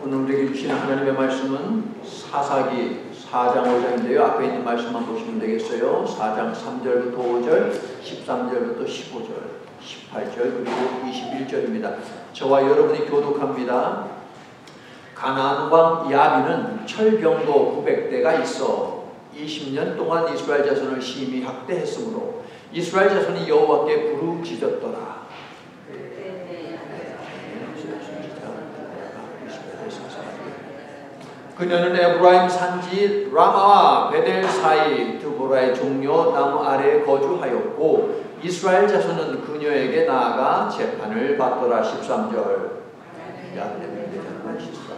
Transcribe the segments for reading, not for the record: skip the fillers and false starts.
오늘 우리에게 주시는 하나님의 말씀은 사사기 4장 5장인데요. 앞에 있는 말씀만 보시면 되겠어요. 4장 3절부터 5절, 13절부터 15절, 18절 그리고 21절입니다. 저와 여러분이 교독합니다. 가나안 왕 야빈은 철병도 900대가 있어 20년 동안 이스라엘 자손을 심히 학대했으므로 이스라엘 자손이 여호와께 부르짖었더라. 그녀는 에브라임 산지 라마와 베델 사이 드보라의 종려 나무 아래에 거주하였고 이스라엘 자손은 그녀에게 나아가 재판을 받더라. 13절 야빈의 대장만 시스라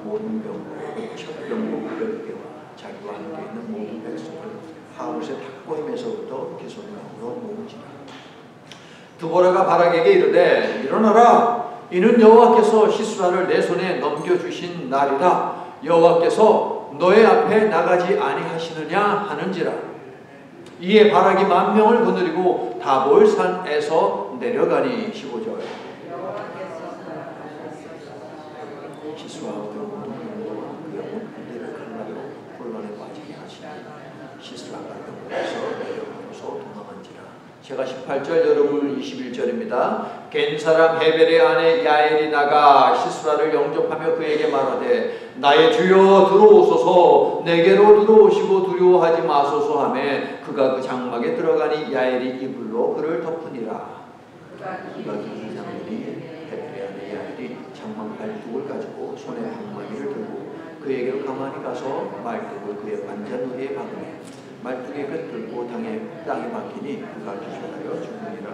모든 병고 철병고 900개와 자기와 함께 있는 모든 백성을 하우스의 탁보임에서부터 기손명으로 모으지라. 드보라가 바락에게 이르되 일어나라. 이는 여호와께서 시스라를 내 손에 넘겨주신 날이라. 여호와께서 너의 앞에 나가지 아니하시느냐 하는지라. 이에 바락이 10,000명을 거느리고 다볼산에서 내려가니. 15절 시스라와 그 모든 병거와 그의 온 군대를 칼날로 혼란에 빠지게 하시니 시스라가 병거에서 내려가서 도망한지라. 제가 18절 여러분 21절입니다. 겐 사람 헤벨의 아내 야엘이 나가 시스라를 영접하며 그에게 말하되 나의 주여 들어오소서. 내게로 들어오시고 두려워하지 마소서 하매 그가 그 장막에 들어가니 야엘이 이불로 그를 덮으니라. 그가 이 장면이 헤벨의 아내 야엘이 장막 말뚝을 가지고 손에 방망이를 들고 그에게로 가만히 가서 말뚝을 그의 관자놀이에 박으며 말뚝에 꿰뚫고 땅에 박히니 그가 기절하여 죽으니라.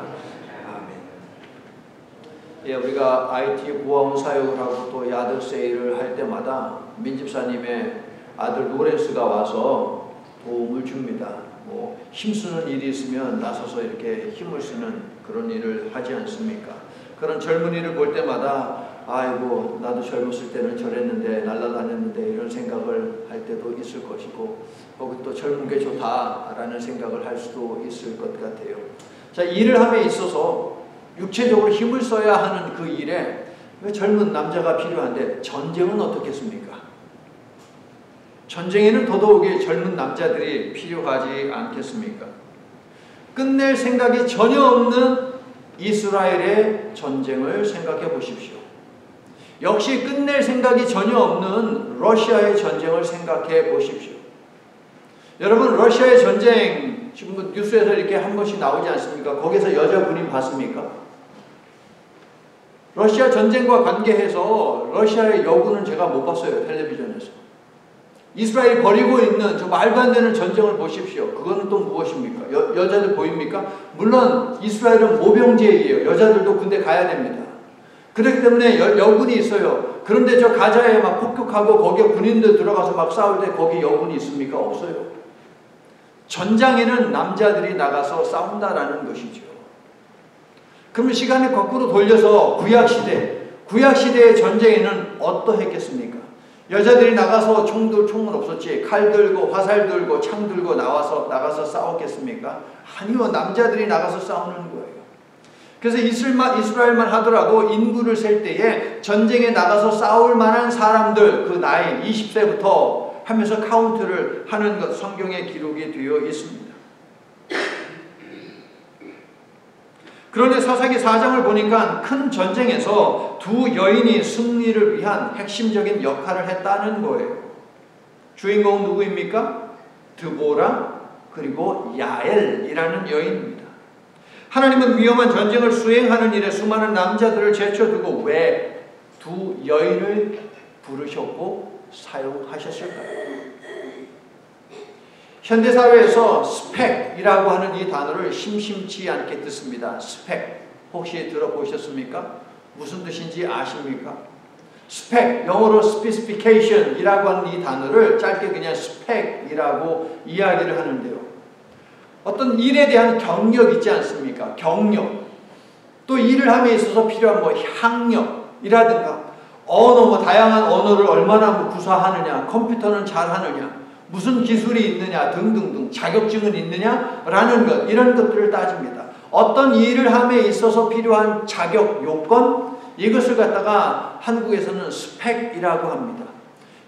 예, 우리가 IT 보험 사역을 하고 또 야드 세일을 할 때마다 민집사님의 아들 로렌스가 와서 도움을 줍니다. 뭐 힘쓰는 일이 있으면 나서서 이렇게 힘을 쓰는 그런 일을 하지 않습니까? 그런 젊은이를 볼 때마다 아이고 나도 젊었을 때는 저랬는데 날라다녔는데 이런 생각을 할 때도 있을 것이고 혹은 또 젊은 게 좋다라는 생각을 할 수도 있을 것 같아요. 자, 일을 함에 있어서 육체적으로 힘을 써야 하는 그 일에 왜 젊은 남자가 필요한데 전쟁은 어떻겠습니까? 전쟁에는 더더욱이 젊은 남자들이 필요하지 않겠습니까? 끝낼 생각이 전혀 없는 이스라엘의 전쟁을 생각해 보십시오. 역시 끝낼 생각이 전혀 없는 러시아의 전쟁을 생각해 보십시오. 여러분 러시아의 전쟁 지금 뉴스에서 이렇게 한 번씩 나오지 않습니까? 거기서 여자 군인 봤습니까? 러시아 전쟁과 관계해서 러시아의 여군은 제가 못 봤어요. 텔레비전에서. 이스라엘이 벌이고 있는 저 말도 안 되는 전쟁을 보십시오. 그거는 또 무엇입니까? 여자들 보입니까? 물론 이스라엘은 모병제이에요. 여자들도 군대 가야 됩니다. 그렇기 때문에 여군이 있어요. 그런데 저 가자에 막 폭격하고 거기에 군인들 들어가서 막 싸울 때 거기 여군이 있습니까? 없어요. 전장에는 남자들이 나가서 싸운다라는 것이죠. 그러면 시간을 거꾸로 돌려서 구약시대의 전쟁에는 어떠했겠습니까? 여자들이 나가서 총은 없었지 칼 들고 화살 들고 창 들고 나가서 싸웠겠습니까? 아니요. 남자들이 나가서 싸우는 거예요. 그래서 이스라엘만 하더라도 인구를 셀 때에 전쟁에 나가서 싸울 만한 사람들 그 나이 20세부터 하면서 카운트를 하는 것 성경에 기록이 되어 있습니다. 그런데 사사기 4장을 보니까 큰 전쟁에서 두 여인이 승리를 위한 핵심적인 역할을 했다는 거예요. 주인공은 누구입니까? 드보라 그리고 야엘이라는 여인입니다. 하나님은 위험한 전쟁을 수행하는 일에 수많은 남자들을 제쳐두고 왜 두 여인을 부르셨고 사용하셨을까요? 현대사회에서 스펙이라고 하는 이 단어를 심심치 않게 듣습니다. 스펙 혹시 들어보셨습니까? 무슨 뜻인지 아십니까? 스펙, 영어로 specification이라고 하는 이 단어를 짧게 그냥 스펙이라고 이야기를 하는데요. 어떤 일에 대한 경력 있지 않습니까? 경력. 또 일을 함에 있어서 필요한 뭐 학력이라든가 언어, 뭐 다양한 언어를 얼마나 구사하느냐, 컴퓨터는 잘하느냐, 무슨 기술이 있느냐 등등등 자격증은 있느냐라는 것 이런 것들을 따집니다. 어떤 일을 함에 있어서 필요한 자격 요건 이것을 갖다가 한국에서는 스펙이라고 합니다.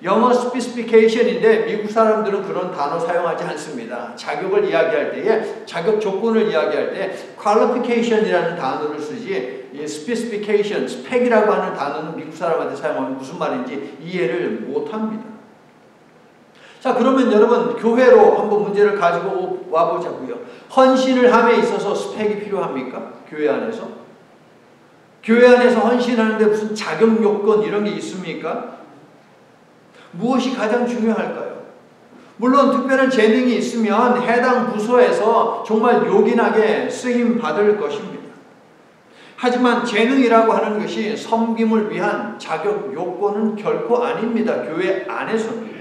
영어 specification인데 미국 사람들은 그런 단어 사용하지 않습니다. 자격을 이야기할 때에, 자격 조건을 이야기할 때 qualification이라는 단어를 쓰지, 이 specification, 스펙이라고 하는 단어는 미국 사람한테 사용하면 무슨 말인지 이해를 못합니다. 자, 그러면 여러분 교회로 한번 문제를 가지고 와보자고요. 헌신을 함에 있어서 스펙이 필요합니까? 교회 안에서? 교회 안에서 헌신하는데 무슨 자격 요건 이런 게 있습니까? 무엇이 가장 중요할까요? 물론 특별한 재능이 있으면 해당 부서에서 정말 요긴하게 쓰임 받을 것입니다. 하지만 재능이라고 하는 것이 섬김을 위한 자격 요건은 결코 아닙니다. 교회 안에서는.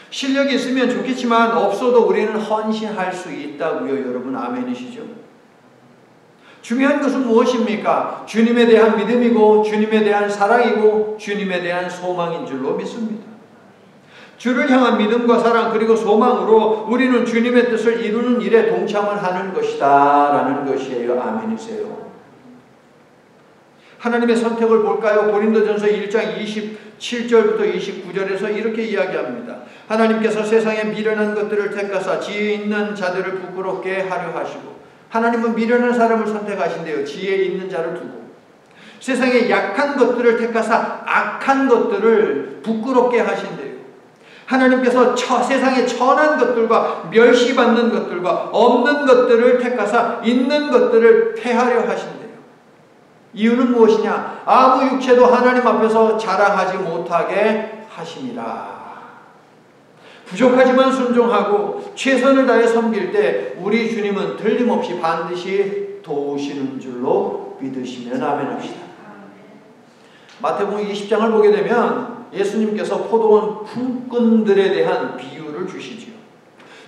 실력이 있으면 좋겠지만 없어도 우리는 헌신할 수 있다고요. 여러분 아멘이시죠? 중요한 것은 무엇입니까? 주님에 대한 믿음이고 주님에 대한 사랑이고 주님에 대한 소망인 줄로 믿습니다. 주를 향한 믿음과 사랑 그리고 소망으로 우리는 주님의 뜻을 이루는 일에 동참을 하는 것이다 라는 것이에요. 아멘이세요? 하나님의 선택을 볼까요? 고린도전서 1장 27절부터 29절에서 이렇게 이야기합니다. 하나님께서 세상에 미련한 것들을 택하사 지혜 있는 자들을 부끄럽게 하려 하시고, 하나님은 미련한 사람을 선택하신대요. 지혜 있는 자를 두고. 세상에 약한 것들을 택하사 악한 것들을 부끄럽게 하신대요. 하나님께서 세상에 천한 것들과 멸시받는 것들과 없는 것들을 택하사 있는 것들을 폐하려 하신대요. 이유는 무엇이냐? 아무 육체도 하나님 앞에서 자랑하지 못하게 하심이라. 부족하지만 순종하고 최선을 다해 섬길 때 우리 주님은 틀림없이 반드시 도우시는 줄로 믿으시면 아멘 합시다. 마태복음 20장을 보게 되면 예수님께서 포도원 품꾼들에 대한 비유를 주시지요.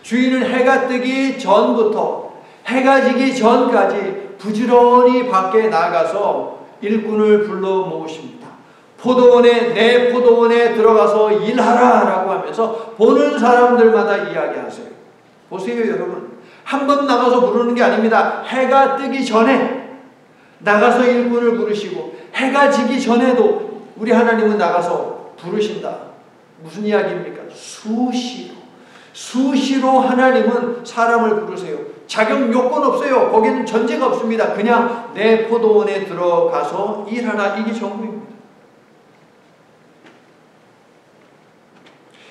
주인은 해가 뜨기 전부터 해가 지기 전까지 부지런히 밖에 나가서 일꾼을 불러 모으십니다. 내 포도원에 들어가서 일하라 라고 하면서 보는 사람들마다 이야기하세요. 보세요 여러분, 한 번 나가서 부르는 게 아닙니다. 해가 뜨기 전에 나가서 일꾼을 부르시고 해가 지기 전에도 우리 하나님은 나가서 부르신다. 무슨 이야기입니까? 수시로 하나님은 사람을 부르세요. 자격 요건 없어요. 거기는 전제가 없습니다. 그냥 내 포도원에 들어가서 일하라. 이게 전부입니다.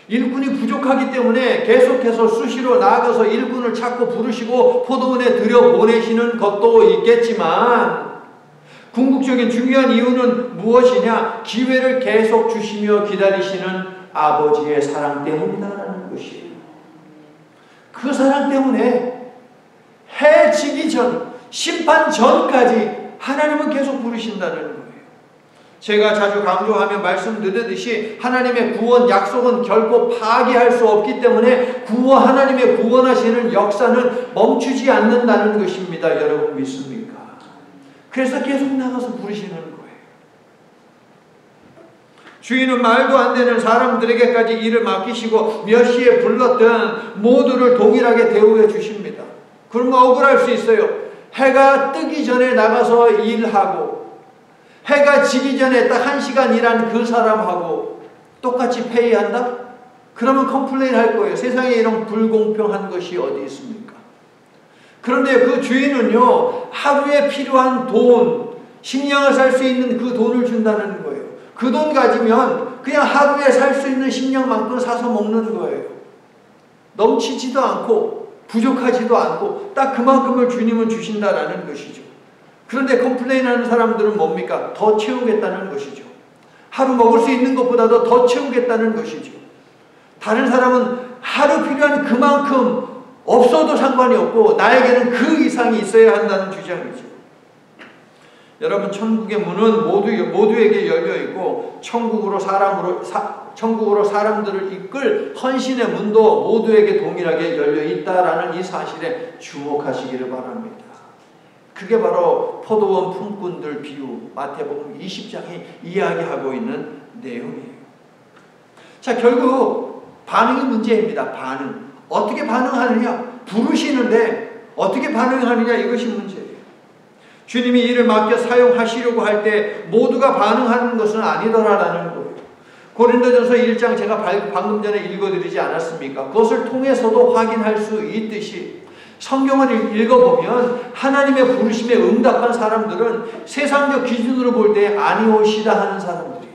일꾼이 부족하기 때문에 계속해서 수시로 나아가서 일꾼을 찾고 부르시고 포도원에 들여보내시는 것도 있겠지만, 궁극적인 중요한 이유는 무엇이냐? 기회를 계속 주시며 기다리시는 아버지의 사랑 때문이다라는 것이에요. 그 사랑 때문에 해 지기 전, 심판 전까지 하나님은 계속 부르신다는 거예요. 제가 자주 강조하며 말씀드렸듯이 하나님의 구원 약속은 결코 파기할 수 없기 때문에 하나님의 구원하시는 역사는 멈추지 않는다는 것입니다. 여러분 믿습니까? 그래서 계속 나가서 부르시는 거예요. 주인은 말도 안 되는 사람들에게까지 일을 맡기시고 몇 시에 불렀든 모두를 동일하게 대우해 주십니다. 그러면 억울할 수 있어요. 해가 뜨기 전에 나가서 일하고 해가 지기 전에 딱 1시간 일한 그 사람하고 똑같이 페이한다? 그러면 컴플레인 할 거예요. 세상에 이런 불공평한 것이 어디 있습니까? 그런데 그 주인은요, 하루에 필요한 돈, 식량을 살 수 있는 그 돈을 준다는 거예요. 그 돈 가지면 그냥 하루에 살 수 있는 식량만큼 사서 먹는 거예요. 넘치지도 않고 부족하지도 않고 딱 그만큼을 주님은 주신다라는 것이죠. 그런데 컴플레인하는 사람들은 뭡니까? 더 채우겠다는 것이죠. 하루 먹을 수 있는 것보다도 더 채우겠다는 것이죠. 다른 사람은 하루 필요한 그만큼 없어도 상관이 없고 나에게는 그 이상이 있어야 한다는 주장이죠. 여러분, 천국의 문은 모두에게 열려 있고 천국으로 사람들을 이끌 헌신의 문도 모두에게 동일하게 열려 있다라는 이 사실에 주목하시기를 바랍니다. 그게 바로 포도원 품꾼들 비유, 마태복음 20장이 이야기하고 있는 내용이에요. 자, 결국 반응이 문제입니다. 반응. 어떻게 반응하느냐? 부르시는데 어떻게 반응하느냐, 이것이 문제예요. 주님이 이를 맡겨 사용하시려고 할 때 모두가 반응하는 것은 아니더라라는 거예요. 고린도전서 1장 제가 방금 전에 읽어드리지 않았습니까? 그것을 통해서도 확인할 수 있듯이 성경을 읽어보면 하나님의 부르심에 응답한 사람들은 세상적 기준으로 볼 때 아니오시다 하는 사람들이에요.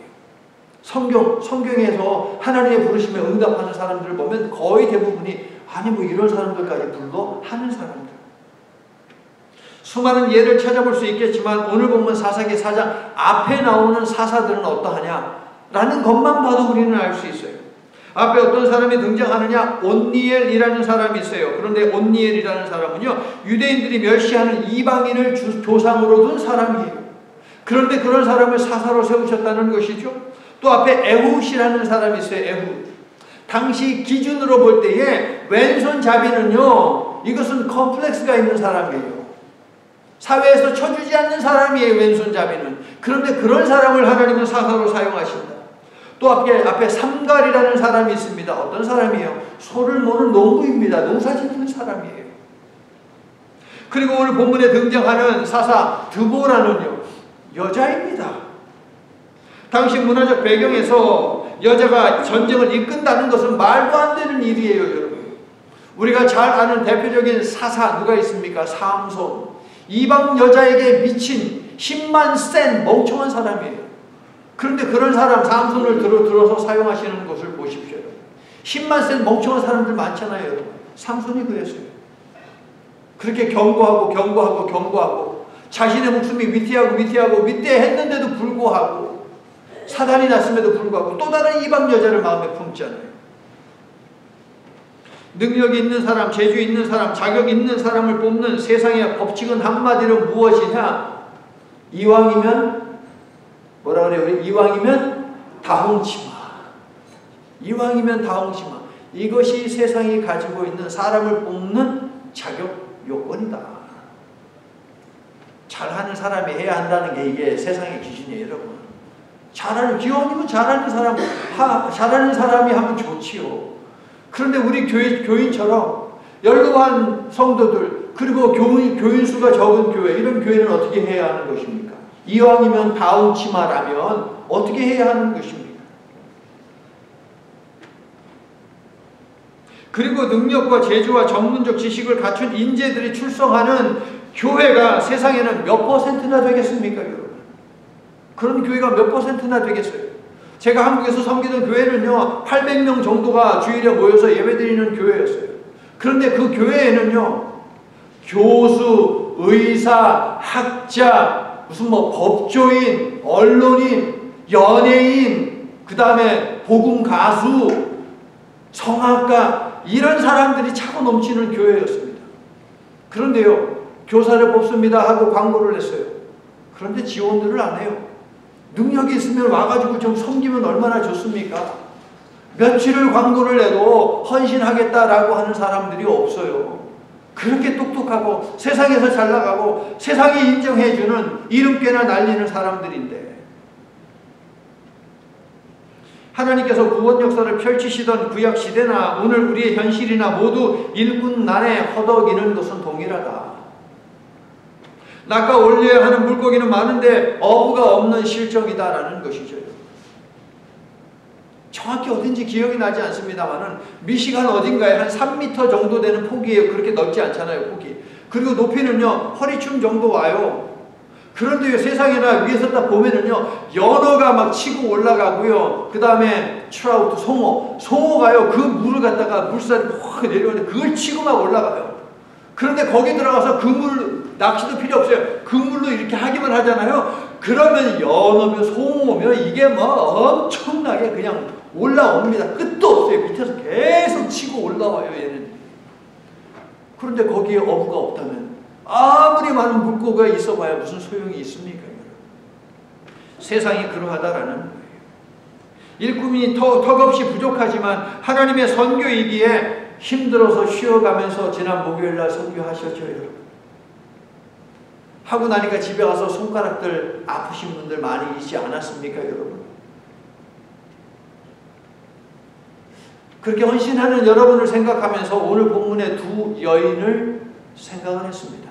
성경에서 하나님의 부르심에 응답하는 사람들을 보면 거의 대부분이 아니 뭐 이런 사람들까지 불러 하는 사람들. 수많은 예를 찾아볼 수 있겠지만 오늘 본문 사사기 4장 앞에 나오는 사사들은 어떠하냐? 라는 것만 봐도 우리는 알 수 있어요. 앞에 어떤 사람이 등장하느냐? 온니엘이라는 사람이 있어요. 그런데 온니엘이라는 사람은요, 유대인들이 멸시하는 이방인을 조상으로 둔 사람이에요. 그런데 그런 사람을 사사로 세우셨다는 것이죠. 또 앞에 에훗이라는 사람이 있어요. 에훗. 당시 기준으로 볼 때에 왼손잡이는요, 이것은 컴플렉스가 있는 사람이에요. 사회에서 쳐주지 않는 사람이에요, 왼손잡이는. 그런데 그런 사람을 하나님은 사사로 사용하신다. 또 앞에 삼갈이라는 사람이 있습니다. 어떤 사람이에요? 소를 모는 농부입니다. 농사 짓는 사람이에요. 그리고 오늘 본문에 등장하는 사사 드보라는요, 여자입니다. 당시 문화적 배경에서 여자가 전쟁을 이끈다는 것은 말도 안 되는 일이에요, 여러분. 우리가 잘 아는 대표적인 사사 누가 있습니까? 삼손. 이방 여자에게 미친 힘만 센 멍청한 사람이에요. 그런데 그런 사람 삼손을 들어서 사용하시는 것을 보십시오. 힘만 센 멍청한 사람들 많잖아요, 여러분. 삼손이 그랬어요. 그렇게 경고하고 자신의 목숨이 위태했는데도 불구하고 사단이 났음에도 불구하고 또 다른 이방 여자를 마음에 품잖아요. 능력이 있는 사람, 재주 있는 사람, 자격 있는 사람을 뽑는 세상의 법칙은 한마디로 무엇이냐? 이왕이면 뭐라 그래요? 우리 이왕이면 다홍치마. 이왕이면 다홍치마. 이것이 세상이 가지고 있는 사람을 뽑는 자격 요건이다. 잘하는 사람이 해야 한다는 게 이게 세상의 기준이에요, 여러분. 기왕이면 잘하는 사람이 하면 좋지요. 그런데 우리 교인처럼 연로한 성도들, 그리고 교인 수가 적은 교회, 이런 교회는 어떻게 해야 하는 것입니까? 이왕이면 다홍치마라면 어떻게 해야 하는 것입니까? 그리고 능력과 재주와 전문적 지식을 갖춘 인재들이 출성하는 교회가 세상에는 몇 퍼센트나 되겠습니까, 여러분? 그런 교회가 몇 퍼센트나 되겠어요? 제가 한국에서 섬기던 교회는요, 800명 정도가 주일에 모여서 예배드리는 교회였어요. 그런데 그 교회에는요, 교수, 의사, 학자, 무슨 법조인, 언론인, 연예인, 그 다음에 복음 가수, 성악가, 이런 사람들이 차고 넘치는 교회였습니다. 그런데요, 교사를 뽑습니다 하고 광고를 했어요. 그런데 지원들을 안 해요. 능력이 있으면 와가지고 좀 섬기면 얼마나 좋습니까? 며칠을 광고를 해도 헌신하겠다라고 하는 사람들이 없어요. 그렇게 똑똑하고 세상에서 잘 나가고 세상이 인정해주는 이름께나 날리는 사람들인데, 하나님께서 구원 역사를 펼치시던 구약 시대나 오늘 우리의 현실이나 모두 일꾼난에 허덕이는 것은 동일하다. 낚아 올려야 하는 물고기는 많은데 어부가 없는 실정이다라는 것이죠. 정확히 어딘지 기억이 나지 않습니다만은 미시간 어딘가에 한 3m 정도 되는 폭이에요. 그렇게 넓지 않잖아요, 폭이. 그리고 높이는요, 허리춤 정도 와요. 그런데 세상에나 위에서 딱 보면은요, 연어가 막 치고 올라가고요. 그 다음에 트라우트, 송어가요, 그 물을 갖다가 물살이 확 내려오는데 그걸 치고 막 올라가요. 그런데 거기 들어가서 그 물, 낚시도 필요 없어요. 그 물로 이렇게 하기만 하잖아요. 그러면 연어면 송어면 이게 뭐 엄청나게 그냥 올라옵니다. 끝도 없어요. 밑에서 계속 치고 올라와요, 얘는. 그런데 거기에 어부가 없다면 아무리 많은 물고기가 있어봐야 무슨 소용이 있습니까? 세상이 그러하다라는 거예요. 일꾼이 턱없이 부족하지만 하나님의 선교이기에 힘들어서 쉬어가면서 지난 목요일날 선교하셨죠, 여러분. 하고 나니까 집에 가서 손가락들 아프신 분들 많이 있지 않았습니까, 여러분? 그렇게 헌신하는 여러분을 생각하면서 오늘 본문의 두 여인을 생각을 했습니다.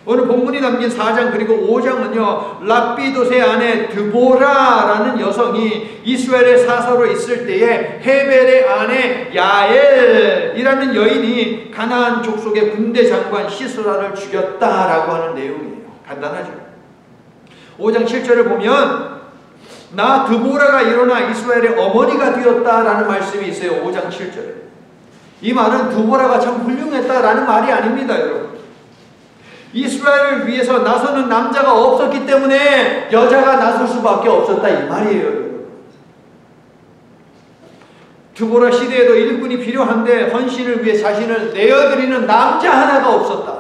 오늘 본문이 담긴 4장 그리고 5장은요, 랍비돗의 아내 드보라라는 여성이 이스라엘의 사사로 있을 때에 헤벨의 아내 야엘이라는 여인이 가나안 족속의 군대 장관 시스라를 죽였다라고 하는 내용이에요. 간단하죠. 5장 7절을 보면 나 드보라가 일어나 이스라엘의 어머니가 되었다라는 말씀이 있어요. 5장 7절에. 이 말은 드보라가 참 훌륭했다라는 말이 아닙니다, 여러분. 이스라엘을 위해서 나서는 남자가 없었기 때문에 여자가 나설 수밖에 없었다 이 말이에요, 여러분. 드보라 시대에도 일꾼이 필요한데 헌신을 위해 자신을 내어드리는 남자 하나가 없었다.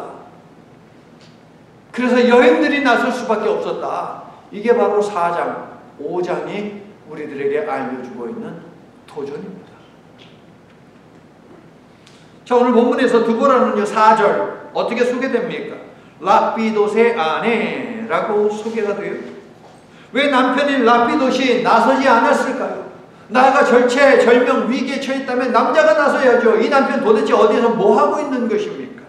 그래서 여인들이 나설 수밖에 없었다. 이게 바로 4장, 5장이 우리들에게 알려주고 있는 도전입니다. 자, 오늘 본문에서 드보라는요, 4절 어떻게 소개됩니까? 랍비돗의 아내라고 소개가 돼요. 왜 남편인 랍비돗이 나서지 않았을까요? 나가 절체절명 위기에 처했다면 남자가 나서야죠. 이 남편 도대체 어디서 뭐 하고 있는 것입니까?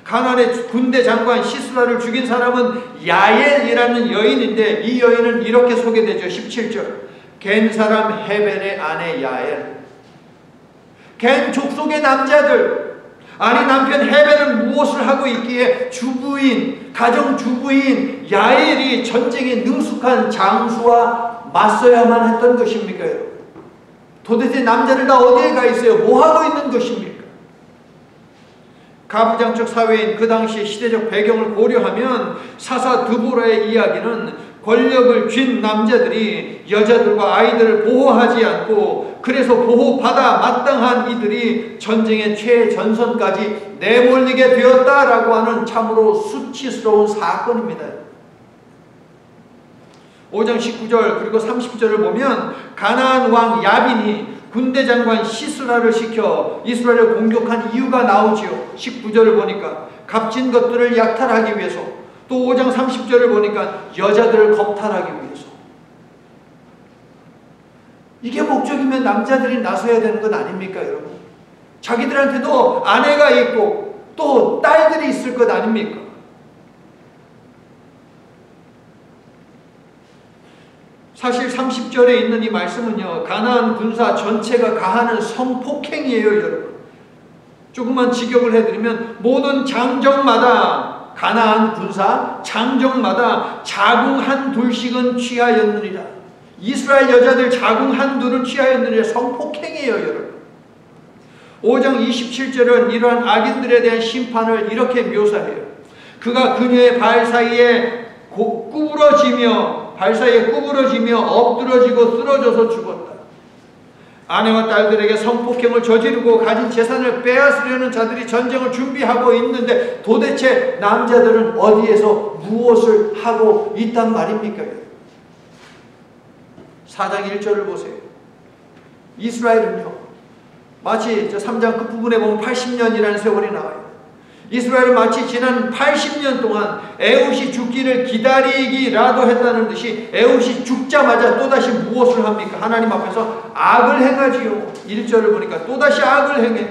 가나안의 군대 장관 시스라를 죽인 사람은 야엘이라는 여인인데 이 여인은 이렇게 소개되죠. 17절. 겐 사람 헤벨의 아내 야엘. 겐 족속의 남자들, 아니 남편 헤벨은 무엇을 하고 있기에 주부인, 가정주부인 야엘이 전쟁에 능숙한 장수와 맞서야만 했던 것입니까? 도대체 남자들 다 어디에 가 있어요? 뭐 하고 있는 것입니까? 가부장적 사회인 그 당시의 시대적 배경을 고려하면 사사 드보라의 이야기는 권력을 쥔 남자들이 여자들과 아이들을 보호하지 않고 그래서 보호받아 마땅한 이들이 전쟁의 최전선까지 내몰리게 되었다라고 하는 참으로 수치스러운 사건입니다. 5장 19절 그리고 30절을 보면 가나안 왕 야빈이 군대 장관 시스라를 시켜 이스라엘을 공격한 이유가 나오지요. 19절을 보니까 값진 것들을 약탈하기 위해서, 또 5장 30절을 보니까 여자들을 겁탈하기 위해서. 이게 목적이면 남자들이 나서야 되는 건 아닙니까, 여러분? 자기들한테도 아내가 있고 또 딸들이 있을 것 아닙니까? 사실 30절에 있는 이 말씀은요, 가나안 군사 전체가 가하는 성폭행이에요, 여러분. 조금만 직역을 해드리면 모든 장정마다, 가나안 군사 장정마다 자궁 한 둘씩은 취하였느니라. 이스라엘 여자들 자궁 한 둘은 취하였느니라. 성폭행이에요, 여러분. 5장 27절은 이러한 악인들에 대한 심판을 이렇게 묘사해요. 그가 그녀의 발 사이에 구부러지며 엎드러지고 쓰러져서 죽었다. 아내와 딸들에게 성폭행을 저지르고 가진 재산을 빼앗으려는 자들이 전쟁을 준비하고 있는데 도대체 남자들은 어디에서 무엇을 하고 있단 말입니까? 4장 1절을 보세요. 이스라엘은요, 마치 저 3장 끝부분에 보면 80년이라는 세월이 나와요. 이스라엘은 마치 지난 80년 동안 에훗이 죽기를 기다리기라도 했다는 듯이 에훗이 죽자마자 또다시 무엇을 합니까? 하나님 앞에서 악을 행하지요. 1절을 보니까 또다시 악을 행해요.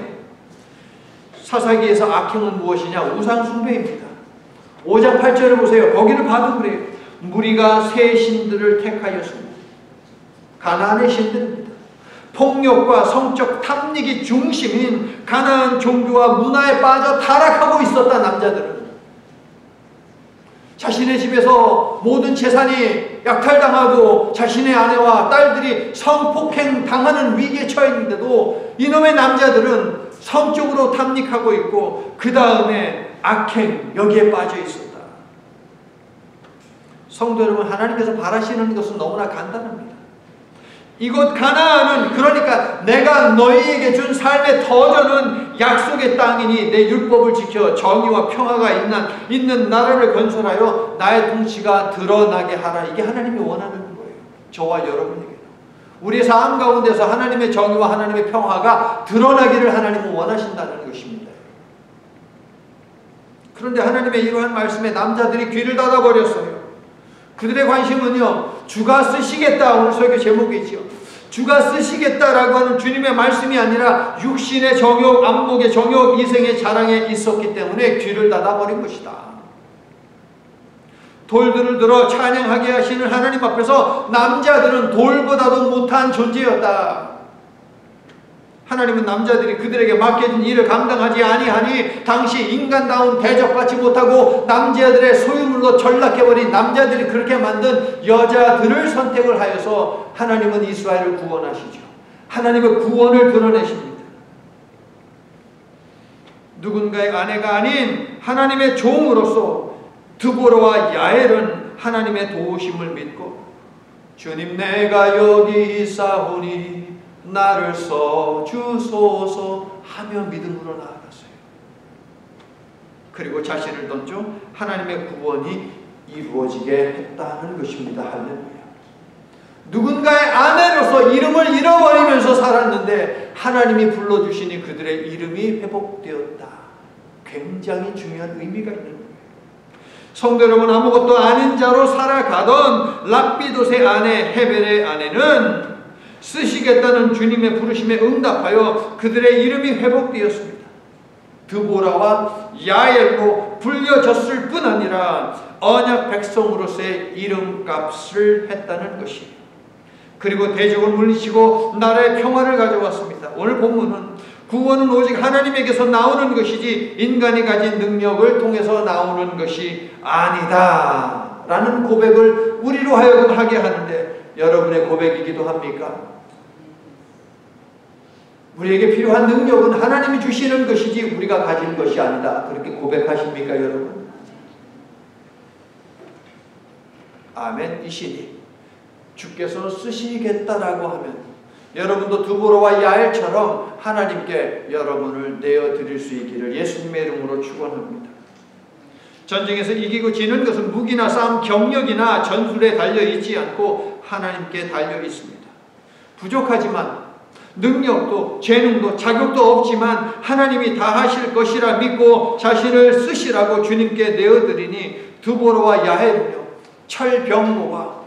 사사기에서 악행은 무엇이냐? 우상숭배입니다. 5장 8절을 보세요. 거기를 봐도 그래요. 무리가 새 신들을 택하였습니다. 가나안의 신들입니다. 폭력과 성적 탐닉이 중심인 가나안 종교와 문화에 빠져 타락하고 있었다. 남자들은 자신의 집에서 모든 재산이 약탈당하고 자신의 아내와 딸들이 성폭행 당하는 위기에 처했는데도 이놈의 남자들은 성적으로 탐닉하고 있고 그 다음에 악행 여기에 빠져 있었다. 성도 여러분, 하나님께서 바라시는 것은 너무나 간단합니다. 이곳 가나안은 그러니까 내가 너희에게 준 삶의 터전은 약속의 땅이니 내 율법을 지켜 정의와 평화가 있는 나라를 건설하여 나의 통치가 드러나게 하라. 이게 하나님이 원하는 거예요. 저와 여러분에게. 우리의 삶 가운데서 하나님의 정의와 하나님의 평화가 드러나기를 하나님은 원하신다는 것입니다. 그런데 하나님의 이러한 말씀에 남자들이 귀를 닫아버렸어요. 그들의 관심은요, 주가 쓰시겠다. 오늘 설교 제목이지요. 주가 쓰시겠다라고 하는 주님의 말씀이 아니라 육신의 정욕, 안목의 정욕, 이생의 자랑에 있었기 때문에 귀를 닫아버린 것이다. 돌들을 들어 찬양하게 하시는 하나님 앞에서 남자들은 돌보다도 못한 존재였다. 하나님은 남자들이 그들에게 맡겨진 일을 감당하지 아니하니 당시 인간다운 대접받지 못하고 남자들의 소유물로 전락해버린 남자들이 그렇게 만든 여자들을 선택을 하여서 하나님은 이스라엘을 구원하시죠. 하나님의 구원을 드러내십니다. 누군가의 아내가 아닌 하나님의 종으로서 드보라와 야엘은 하나님의 도우심을 믿고 주님 내가 여기 있사오니 나를 써주소서 하며 믿음으로 나아갔어요. 그리고 자신을 던져 하나님의 구원이 이루어지게 했다는 것입니다. 할렐루야. 누군가의 아내로서 이름을 잃어버리면서 살았는데 하나님이 불러주시니 그들의 이름이 회복되었다. 굉장히 중요한 의미가 있는 거예요. 성도 여러분, 아무것도 아닌 자로 살아가던 랍비돗의 아내 헤벨의 아내는 쓰시겠다는 주님의 부르심에 응답하여 그들의 이름이 회복되었습니다. 드보라와 야엘로 불려졌을 뿐 아니라 언약 백성으로서의 이름값을 했다는 것이에요. 그리고 대적을 물리치고 나라의 평화를 가져왔습니다. 오늘 본문은 구원은 오직 하나님에게서 나오는 것이지 인간이 가진 능력을 통해서 나오는 것이 아니다 라는 고백을 우리로 하여금 하게 하는데, 여러분의 고백이기도 합니까? 우리에게 필요한 능력은 하나님이 주시는 것이지 우리가 가진 것이 아니다, 그렇게 고백하십니까 여러분? 아멘이시니 주께서 쓰시겠다라고 하면 여러분도 드보라와 야엘처럼 하나님께 여러분을 내어드릴 수 있기를 예수님의 이름으로 축원합니다. 전쟁에서 이기고 지는 것은 무기나 싸움 경력이나 전술에 달려있지 않고 하나님께 달려있습니다. 부족하지만 능력도 재능도 자격도 없지만 하나님이 다 하실 것이라 믿고 자신을 쓰시라고 주님께 내어드리니 드보라와 야엘은요, 철병거와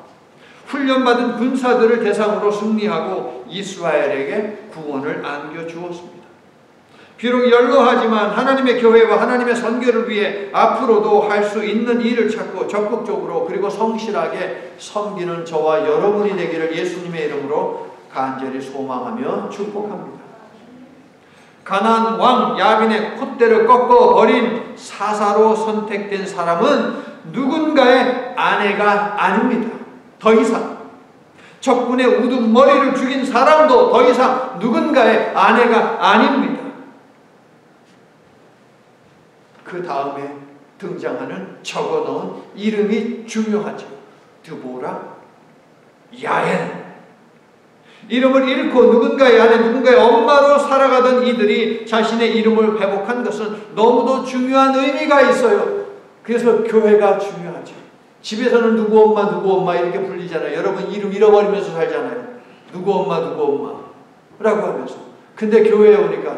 훈련받은 군사들을 대상으로 승리하고 이스라엘에게 구원을 안겨주었습니다. 비록 연로하지만 하나님의 교회와 하나님의 선교를 위해 앞으로도 할 수 있는 일을 찾고 적극적으로 그리고 성실하게 섬기는 저와 여러분이 되기를 예수님의 이름으로 간절히 소망하며 축복합니다. 가나안 왕 야빈의 콧대를 꺾어버린 사사로 선택된 사람은 누군가의 아내가 아닙니다. 더 이상 적군의 우두머리를 죽인 사람도 더 이상 누군가의 아내가 아닙니다. 그 다음에 등장하는 적어놓은 이름이 중요하죠. 드보라, 야엘. 이름을 잃고 누군가의 아내, 누군가의 엄마로 살아가던 이들이 자신의 이름을 회복한 것은 너무도 중요한 의미가 있어요. 그래서 교회가 중요하죠. 집에서는 누구 엄마 이렇게 불리잖아요. 여러분 이름 잃어버리면서 살잖아요. 누구 엄마 라고 하면서. 근데 교회에 오니까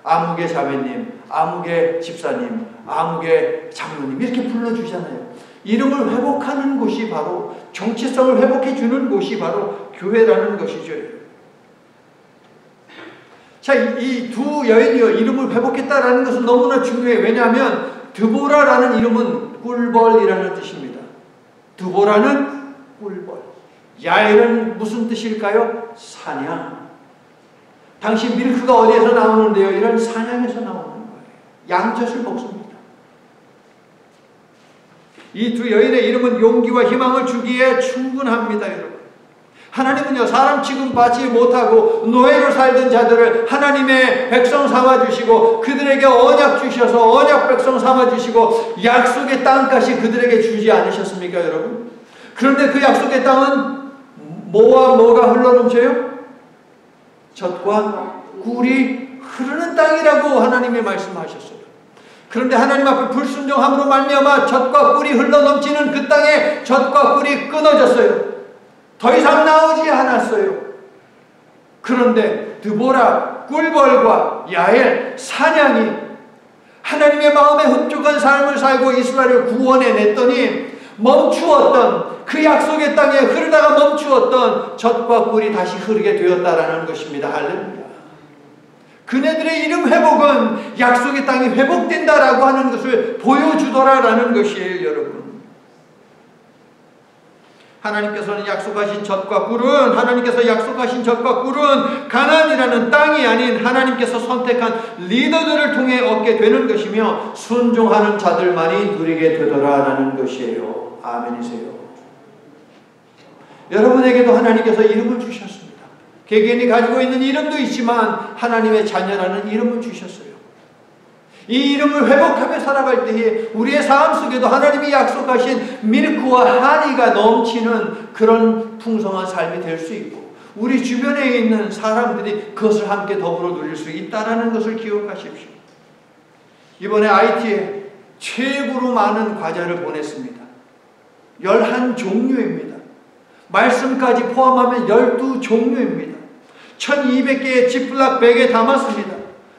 아무개 자매님, 아무개 집사님, 아무개 장로님 이렇게 불러주잖아요. 이름을 회복하는 곳이 바로, 정체성을 회복해주는 곳이 바로 교회라는 것이죠. 자, 이 두 여인이요, 이름을 회복했다라는 것은 너무나 중요해요. 왜냐하면 드보라라는 이름은 꿀벌이라는 뜻입니다. 드보라는 꿀벌, 야엘은 무슨 뜻일까요? 사냥. 당시 밀크가 어디에서 나오는데요? 이런 사냥에서 나오는 거예요. 양젖을 먹습니다. 이 두 여인의 이름은 용기와 희망을 주기에 충분합니다. 여러분, 하나님은요, 사람 취급받지 못하고 노예로 살던 자들을 하나님의 백성 삼아주시고 그들에게 언약 주셔서 언약 백성 삼아주시고 약속의 땅까지 그들에게 주지 않으셨습니까 여러분? 그런데 그 약속의 땅은 뭐와 뭐가 흘러넘쳐요? 젖과 꿀이 흐르는 땅이라고 하나님이 말씀하셨어요. 그런데 하나님 앞에 불순종함으로 말미암아 젖과 꿀이 흘러넘치는 그 땅에 젖과 꿀이 끊어졌어요. 더 이상 나오지 않았어요. 그런데 드보라, 꿀벌과 야엘, 사냥이 하나님의 마음에 흡족한 삶을 살고 이스라엘을 구원해 냈더니 멈추었던, 그 약속의 땅에 흐르다가 멈추었던 젖과 꿀이 다시 흐르게 되었다라는 것입니다. 할렐루야. 그네들의 이름 회복은 약속의 땅이 회복된다라고 하는 것을 보여주더라라는 것이에요. 여러분, 하나님께서는 약속하신 젖과 꿀은, 하나님께서 약속하신 젖과 꿀은 가나안이라는 땅이 아닌 하나님께서 선택한 리더들을 통해 얻게 되는 것이며 순종하는 자들만이 누리게 되더라라는 것이에요. 아멘이세요. 여러분에게도 하나님께서 이름을 주셨습니다. 개개인이 가지고 있는 이름도 있지만 하나님의 자녀라는 이름을 주셨어요. 이 이름을 회복하며 살아갈 때에 우리의 삶 속에도 하나님이 약속하신 밀크와 하니가 넘치는 그런 풍성한 삶이 될 수 있고 우리 주변에 있는 사람들이 그것을 함께 더불어 누릴 수 있다는 것을 기억하십시오. 이번에 IT에 최고로 많은 과자를 보냈습니다. 11종류입니다. 말씀까지 포함하면 12종류입니다. 1200개의 지플락 백에 담았습니다.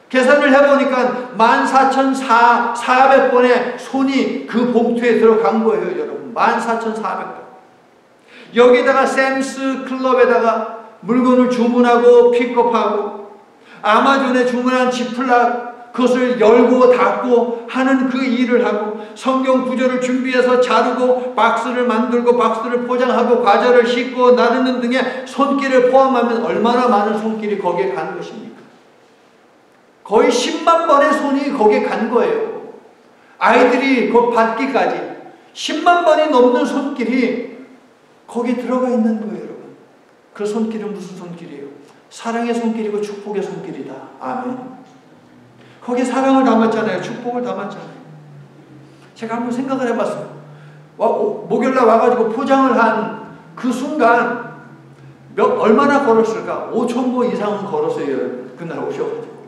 계산을 해보니까 14,400번의 손이 그 봉투에 들어간 거예요, 여러분. 14,400번. 여기다가 샘스 클럽에다가 물건을 주문하고 픽업하고 아마존에 주문한 지플락 그것을 열고 닫고 하는 그 일을 하고 성경 구절을 준비해서 자르고 박스를 만들고 박스를 포장하고 과자를 싣고 나르는 등의 손길을 포함하면 얼마나 많은 손길이 거기에 간 것입니까? 거의 10만 번의 손이 거기에 간 거예요. 아이들이 그 받기까지 10만 번이 넘는 손길이 거기에 들어가 있는 거예요, 여러분. 그 손길은 무슨 손길이에요? 사랑의 손길이고 축복의 손길이다. 아멘. 거기에 사랑을 담았잖아요. 축복을 담았잖아요. 제가 한번 생각을 해봤어요. 목요일날 와가지고 포장을 한 그 순간 얼마나 걸었을까? 5,000보 이상은 걸었어요. 그날 오셔가지고.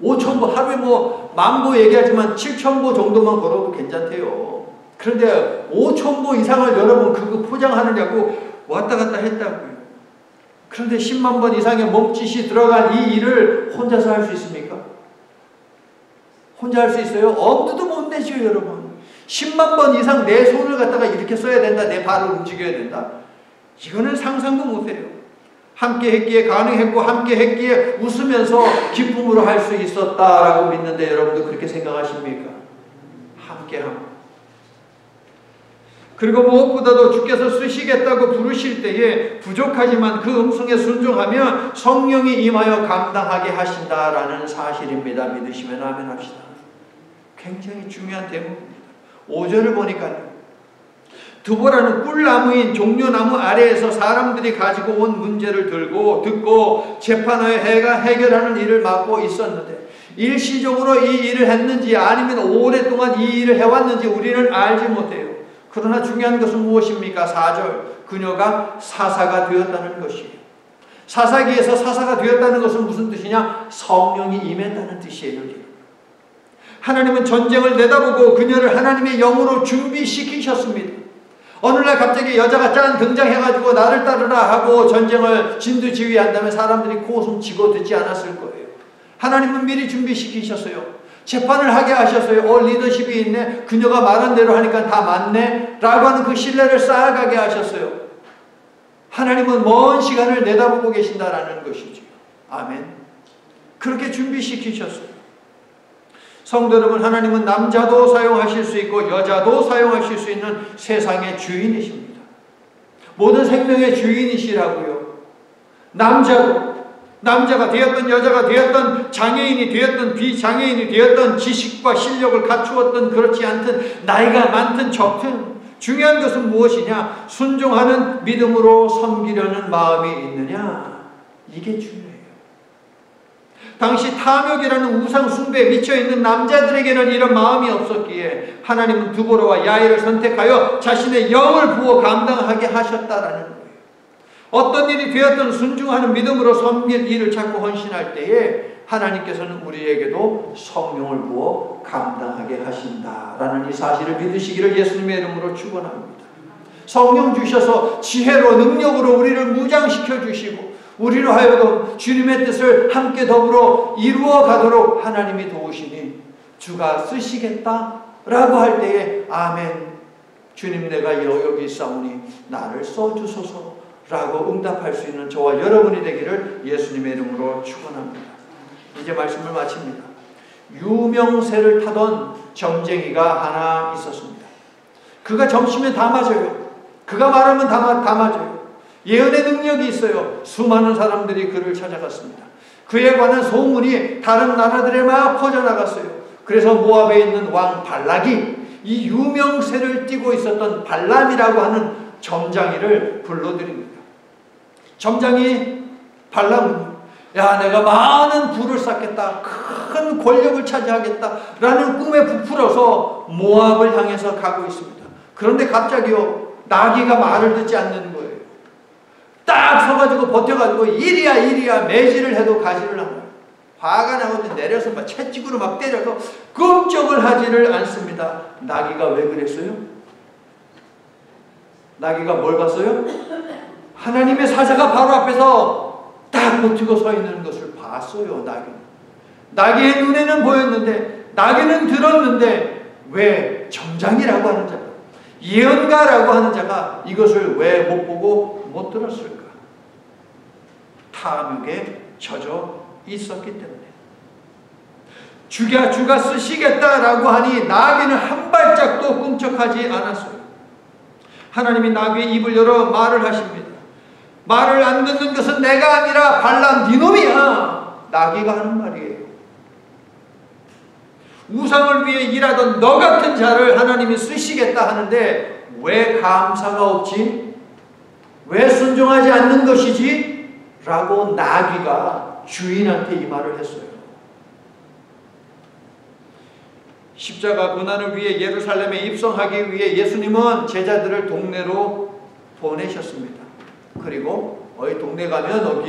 5,000보, 하루에 10,000보 얘기하지만 7,000보 정도만 걸어도 괜찮대요. 그런데 5,000보 이상을 여러분 그거 포장하느냐고 왔다 갔다 했다고요. 그런데 10만 번 이상의 몸짓이 들어간 이 일을 혼자서 할 수 있습니까? 혼자 할 수 있어요? 엄두도 못 내죠, 여러분. 10만 번 이상 내 손을 갖다가 이렇게 써야 된다, 내 발을 움직여야 된다. 이거는 상상도 못해요. 함께 했기에 가능했고 함께 했기에 웃으면서 기쁨으로 할 수 있었다라고 믿는데 여러분도 그렇게 생각하십니까? 함께함. 그리고 무엇보다도 주께서 쓰시겠다고 부르실 때에 부족하지만 그 음성에 순종하면 성령이 임하여 감당하게 하신다라는 사실입니다. 믿으시면 아멘 합시다. 굉장히 중요한 대목입니다. 5절을 보니까요. 두보라는 꿀나무인 종려나무 아래에서 사람들이 가지고 온 문제를 듣고 재판하여 해결하는 일을 맡고 있었는데 일시적으로 이 일을 했는지 아니면 오랫동안 이 일을 해왔는지 우리는 알지 못해요. 그러나 중요한 것은 무엇입니까? 4절. 그녀가 사사가 되었다는 것이에요. 사사기에서 사사가 되었다는 것은 무슨 뜻이냐? 성령이 임했다는 뜻이에요. 하나님은 전쟁을 내다보고 그녀를 하나님의 영으로 준비시키셨습니다. 어느 날 갑자기 여자가 짠 등장해가지고 나를 따르라 하고 전쟁을 진두지휘한다면 사람들이 코웃음 치고 듣지 않았을 거예요. 하나님은 미리 준비시키셨어요. 재판을 하게 하셨어요. 리더십이 있네. 그녀가 말한 대로 하니까 다 맞네. 라고 하는 그 신뢰를 쌓아가게 하셨어요. 하나님은 먼 시간을 내다보고 계신다라는 것이죠. 아멘. 그렇게 준비시키셨어요. 성도 여러분, 하나님은 남자도 사용하실 수 있고 여자도 사용하실 수 있는 세상의 주인이십니다. 모든 생명의 주인이시라고요. 남자가 되었던 여자가 되었던 장애인이 되었던 비장애인이 되었던 지식과 실력을 갖추었던 그렇지 않든 나이가 많든 적든 중요한 것은 무엇이냐? 순종하는 믿음으로 섬기려는 마음이 있느냐? 이게 중요해요. 당시 탐욕이라는 우상 숭배에 미쳐있는 남자들에게는 이런 마음이 없었기에 하나님은 두보라와 야일을 선택하여 자신의 영을 부어 감당하게 하셨다라는 거예요. 어떤 일이 되었든 순종하는 믿음으로 섬길 일을 찾고 헌신할 때에 하나님께서는 우리에게도 성령을 부어 감당하게 하신다라는 이 사실을 믿으시기를 예수님의 이름으로 축원합니다. 성령 주셔서 지혜로 능력으로 우리를 무장시켜 주시고 우리로 하여금 주님의 뜻을 함께 더불어 이루어 가도록 하나님이 도우시니 주가 쓰시겠다라고 할 때에 아멘, 주님 내가 여기 있사오니 나를 써주소서라고 응답할 수 있는 저와 여러분이 되기를 예수님의 이름으로 축원합니다. 이제 말씀을 마칩니다. 유명세를 타던 점쟁이가 하나 있었습니다. 그가 점심에 다 맞아요. 그가 말하면 다 맞아요. 예언의 능력이 있어요. 수많은 사람들이 그를 찾아갔습니다. 그에 관한 소문이 다른 나라들에 막 퍼져나갔어요. 그래서 모압에 있는 왕 발락이 이 유명세를 띠고 있었던 발람이라고 하는 점장이를 불러들입니다. 점장이 발람, 야, 내가 많은 부를 쌓겠다, 큰 권력을 차지하겠다 라는 꿈에 부풀어서 모압을 향해서 가고 있습니다. 그런데 갑자기요, 나귀가 말을 듣지 않는 거예요. 딱 서가지고 버텨가지고 이리야 매질을 해도 가지를 않아요. 화가 나거든요. 내려서 막 채찍으로 막 때려서 끔찍을 하지를 않습니다. 나귀가 왜 그랬어요? 나귀가 뭘 봤어요? 하나님의 사자가 바로 앞에서 딱 버티고 서 있는 것을 봤어요. 나귀의 눈에는 보였는데, 나귀는 들었는데, 왜 점장이라고 하는 자가, 예언가라고 하는 자가 이것을 왜 못 보고 못 들었을까? 탐욕에 젖어 있었기 때문에. 주가 쓰시겠다라고 하니 나귀는 한 발짝도 꿈쩍하지 않았어요. 하나님이 나귀의 입을 열어 말을 하십니다. 말을 안 듣는 것은 내가 아니라 발람 니놈이야. 나귀가 하는 말이에요. 우상을 위해 일하던 너 같은 자를 하나님이 쓰시겠다 하는데 왜 감사가 없지? 왜 순종하지 않는 것이지? 라고 나귀가 주인한테 이 말을 했어요. 십자가 고난을 위해 예루살렘에 입성하기 위해 예수님은 제자들을 동네로 보내셨습니다. 그리고 어디 동네 가면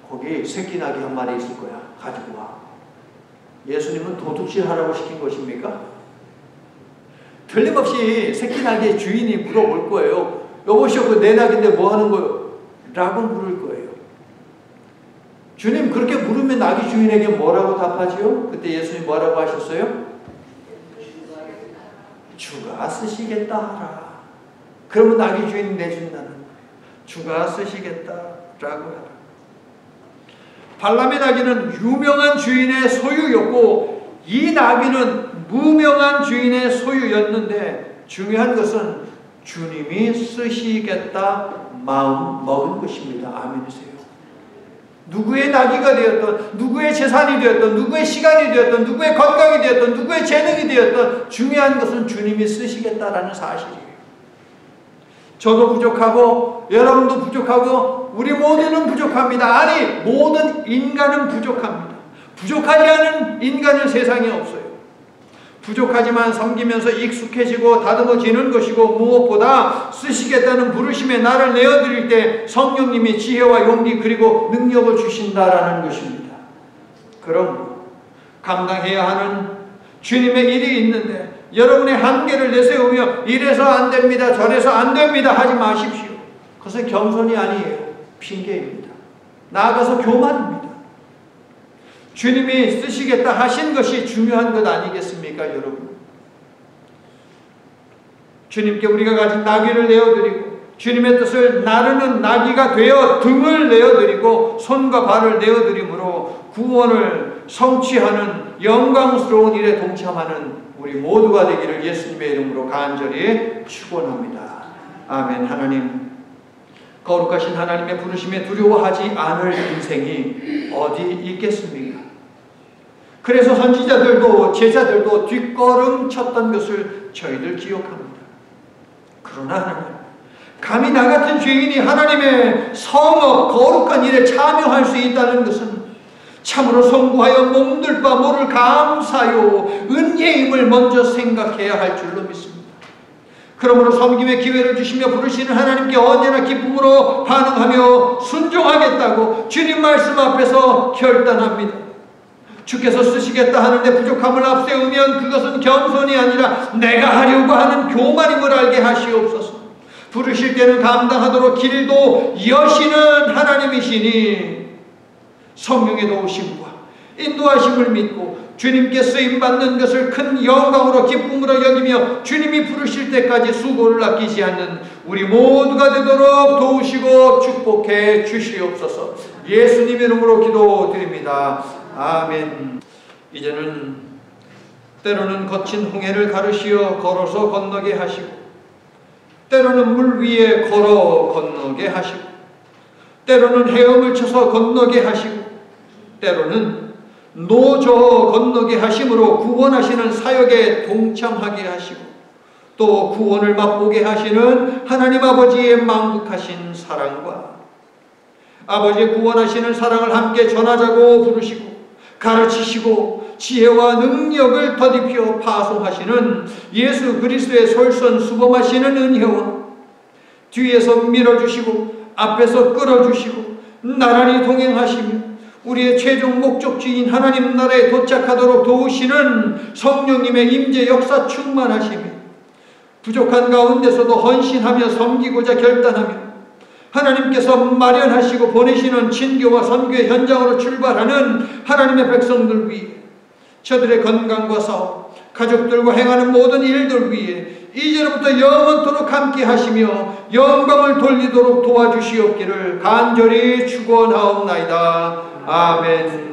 거기 새끼 나귀 한 마리 있을 거야. 가지고 와. 예수님은 도둑질 하라고 시킨 것입니까? 틀림없이 새끼 나귀의 주인이 물어볼 거예요. 여보시오, 내 나귀인데 뭐 하는 거요? 라고 물을 거예요. 주님 그렇게 물으면 나귀 주인에게 뭐라고 답하지요? 그때 예수님 뭐라고 하셨어요? 주가 쓰시겠다 하라. 그러면 나귀 주인이 내준다는 거예요. 주가 쓰시겠다라고 하라. 발람의 나귀는 유명한 주인의 소유였고 이 나귀는 무명한 주인의 소유였는데 중요한 것은 주님이 쓰시겠다 마음 먹은 것입니다. 아멘이세요. 누구의 나귀가 되었던, 누구의 재산이 되었던, 누구의 시간이 되었던, 누구의 건강이 되었던, 누구의 재능이 되었던 중요한 것은 주님이 쓰시겠다라는 사실이에요. 저도 부족하고 여러분도 부족하고 우리 모두는 부족합니다. 아니, 모든 인간은 부족합니다. 부족하지 않은 인간은 세상에 없어요. 부족하지만 섬기면서 익숙해지고 다듬어지는 것이고 무엇보다 쓰시겠다는 부르심에 나를 내어드릴 때 성령님이 지혜와 용기 그리고 능력을 주신다라는 것입니다. 그럼 감당해야 하는 주님의 일이 있는데 여러분의 한계를 내세우며 이래서 안 됩니다, 저래서 안 됩니다 하지 마십시오. 그것은 겸손이 아니에요. 핑계입니다. 나아가서 교만입니다. 주님이 쓰시겠다 하신 것이 중요한 것 아니겠습니까, 여러분? 주님께 우리가 가진 나귀를 내어드리고 주님의 뜻을 나르는 나귀가 되어 등을 내어드리고 손과 발을 내어드림으로 구원을 성취하는 영광스러운 일에 동참하는 우리 모두가 되기를 예수님의 이름으로 간절히 축원합니다. 아멘. 하나님, 거룩하신 하나님의 부르심에 두려워하지 않을 인생이 어디 있겠습니까? 그래서 선지자들도 제자들도 뒷걸음 쳤던 것을 저희들 기억합니다. 그러나 하나님, 감히 나 같은 죄인이 하나님의 성업 거룩한 일에 참여할 수 있다는 것은 참으로 성부하여 몸둘 바 모를 감사요 은혜임을 먼저 생각해야 할 줄로 믿습니다. 그러므로 섬김의 기회를 주시며 부르시는 하나님께 언제나 기쁨으로 반응하며 순종하겠다고 주님 말씀 앞에서 결단합니다. 주께서 쓰시겠다 하는데 부족함을 앞세우면 그것은 겸손이 아니라 내가 하려고 하는 교만임을 알게 하시옵소서. 부르실 때는 감당하도록 길도 여시는 하나님이시니 성령의 도우심과 인도하심을 믿고 주님께 쓰임받는 것을 큰 영광으로 기쁨으로 여기며 주님이 부르실 때까지 수고를 아끼지 않는 우리 모두가 되도록 도우시고 축복해 주시옵소서. 예수님 이름으로 기도드립니다. 아멘. 이제는 때로는 거친 홍해를 가르시어 걸어서 건너게 하시고 때로는 물 위에 걸어 건너게 하시고, 때로는 헤엄을 쳐서 건너게 하시고, 때로는 노저 건너게 하심으로 구원하시는 사역에 동참하게 하시고, 또 구원을 맛보게 하시는 하나님 아버지의 망극하신 사랑과 아버지의 구원하시는 사랑을 함께 전하자고 부르시고 가르치시고 지혜와 능력을 더딥혀 파송하시는 예수 그리스도의 솔선수범하시는 은혜와 뒤에서 밀어주시고 앞에서 끌어주시고 나란히 동행하시며 우리의 최종 목적지인 하나님 나라에 도착하도록 도우시는 성령님의 임재 역사 충만하시며 부족한 가운데서도 헌신하며 섬기고자 결단하며 하나님께서 마련하시고 보내시는 진교와 선교의 현장으로 출발하는 하나님의 백성들 위해 저들의 건강과 사업, 가족들과 행하는 모든 일들 위해 이제로부터 영원토록 함께 하시며 영광을 돌리도록 도와주시옵기를 간절히 축원하옵나이다. 아멘.